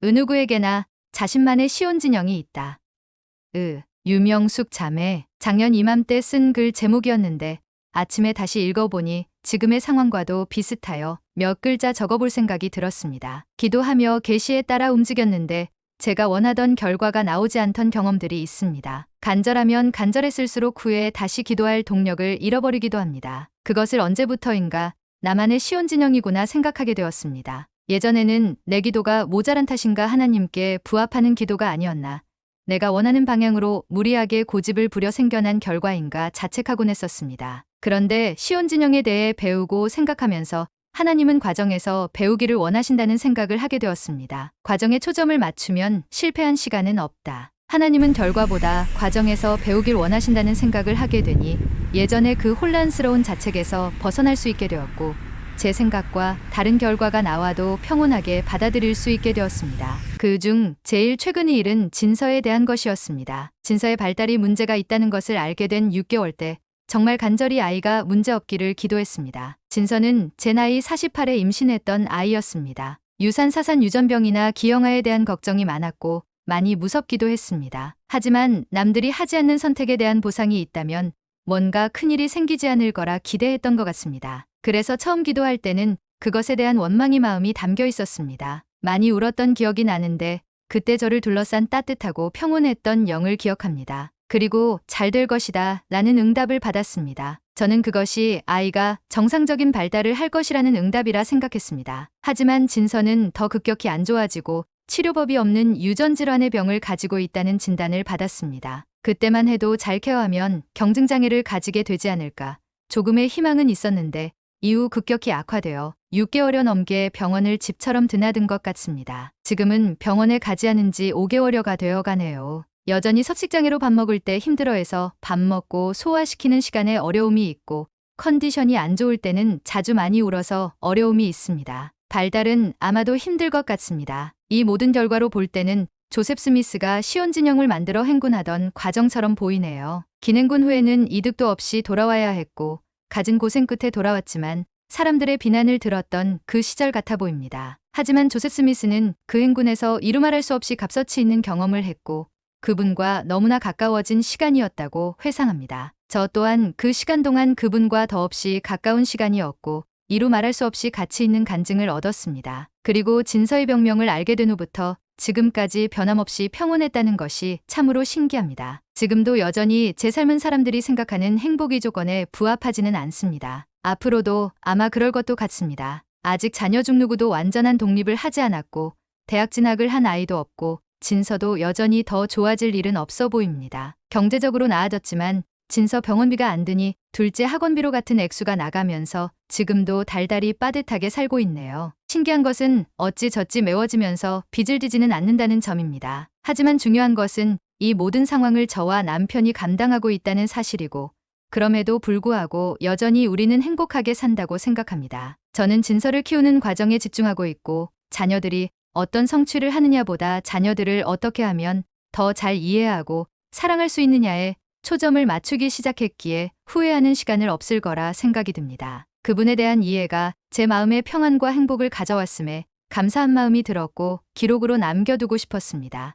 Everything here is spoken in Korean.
누구에게나 자신만의 시온진영이 있다. 유명숙 자매, 작년 이맘때 쓴 글 제목이었는데 아침에 다시 읽어보니 지금의 상황과도 비슷하여 몇 글자 적어볼 생각이 들었습니다. 기도하며 계시에 따라 움직였는데 제가 원하던 결과가 나오지 않던 경험들이 있습니다. 간절하면 간절했을수록 후에 다시 기도할 동력을 잃어버리기도 합니다. 그것을 언제부터인가 나만의 시온진영이구나 생각하게 되었습니다. 예전에는 내 기도가 모자란 탓인가 하나님께 부합하는 기도가 아니었나, 내가 원하는 방향으로 무리하게 고집을 부려 생겨난 결과인가 자책하곤 했었습니다. 그런데 시온진영에 대해 배우고 생각하면서 하나님은 과정에서 배우기를 원하신다는 생각을 하게 되었습니다. 과정에 초점을 맞추면 실패한 시간은 없다. 하나님은 결과보다 과정에서 배우길 원하신다는 생각을 하게 되니 예전에 그 혼란스러운 자책에서 벗어날 수 있게 되었고, 제 생각과 다른 결과가 나와도 평온하게 받아들일 수 있게 되었습니다. 그중 제일 최근의 일은 진서에 대한 것이었습니다. 진서의 발달이 문제가 있다는 것을 알게 된 6개월 때 정말 간절히 아이가 문제없기를 기도했습니다. 진서는 제 나이 48에 임신했던 아이였습니다. 유산사산 유전병이나 기형아에 대한 걱정이 많았고 많이 무섭기도 했습니다. 하지만 남들이 하지 않는 선택에 대한 보상이 있다면 뭔가 큰일이 생기지 않을 거라 기대했던 것 같습니다. 그래서 처음 기도할 때는 그것에 대한 원망의 마음이 담겨 있었습니다. 많이 울었던 기억이 나는데 그때 저를 둘러싼 따뜻하고 평온했던 영을 기억합니다. 그리고 잘 될 것이다 라는 응답을 받았습니다. 저는 그것이 아이가 정상적인 발달을 할 것이라는 응답이라 생각했습니다. 하지만 진서는 더 급격히 안 좋아지고 치료법이 없는 유전질환의 병을 가지고 있다는 진단을 받았습니다. 그때만 해도 잘 케어하면 경증장애를 가지게 되지 않을까 조금의 희망은 있었는데 이후 급격히 악화되어 6개월여 넘게 병원을 집처럼 드나든 것 같습니다. 지금은 병원에 가지 않은 지 5개월여가 되어 가네요. 여전히 섭식장애로 밥 먹을 때 힘들어해서 밥 먹고 소화시키는 시간에 어려움이 있고, 컨디션이 안 좋을 때는 자주 많이 울어서 어려움이 있습니다. 발달은 아마도 힘들 것 같습니다. 이 모든 결과로 볼 때는 조셉 스미스가 시온진영을 만들어 행군하던 과정처럼 보이네요. 기능군 후에는 이득도 없이 돌아와야 했고 갖은 고생 끝에 돌아왔지만 사람들의 비난을 들었던 그 시절 같아 보입니다. 하지만 조셉 스미스는 그 행군에서 이루 말할 수 없이 값어치 있는 경험을 했고 그분과 너무나 가까워진 시간이었다고 회상합니다. 저 또한 그 시간 동안 그분과 더없이 가까운 시간이었고 이루 말할 수 없이 가치 있는 간증을 얻었습니다. 그리고 진서의 병명을 알게 된 후부터 지금까지 변함없이 평온했다는 것이 참으로 신기합니다. 지금도 여전히 제 삶은 사람들이 생각하는 행복의 조건에 부합하지는 않습니다. 앞으로도 아마 그럴 것도 같습니다. 아직 자녀 중 누구도 완전한 독립을 하지 않았고 대학 진학을 한 아이도 없고 진서도 여전히 더 좋아질 일은 없어 보입니다. 경제적으로 나아졌지만 진서 병원비가 안 드니 둘째 학원비로 같은 액수가 나가면서 지금도 달달이 빠듯하게 살고 있네요. 신기한 것은 어찌저찌 메워지면서 빚을 지지는 않는다는 점입니다. 하지만 중요한 것은 이 모든 상황을 저와 남편이 감당하고 있다는 사실이고, 그럼에도 불구하고 여전히 우리는 행복하게 산다고 생각합니다. 저는 진서를 키우는 과정에 집중하고 있고 자녀들이 어떤 성취를 하느냐보다 자녀들을 어떻게 하면 더 잘 이해하고 사랑할 수 있느냐에 초점을 맞추기 시작했기에 후회하는 시간을 없을 거라 생각이 듭니다. 그분에 대한 이해가 제 마음에 평안과 행복을 가져왔음에 감사한 마음이 들었고 기록으로 남겨두고 싶었습니다.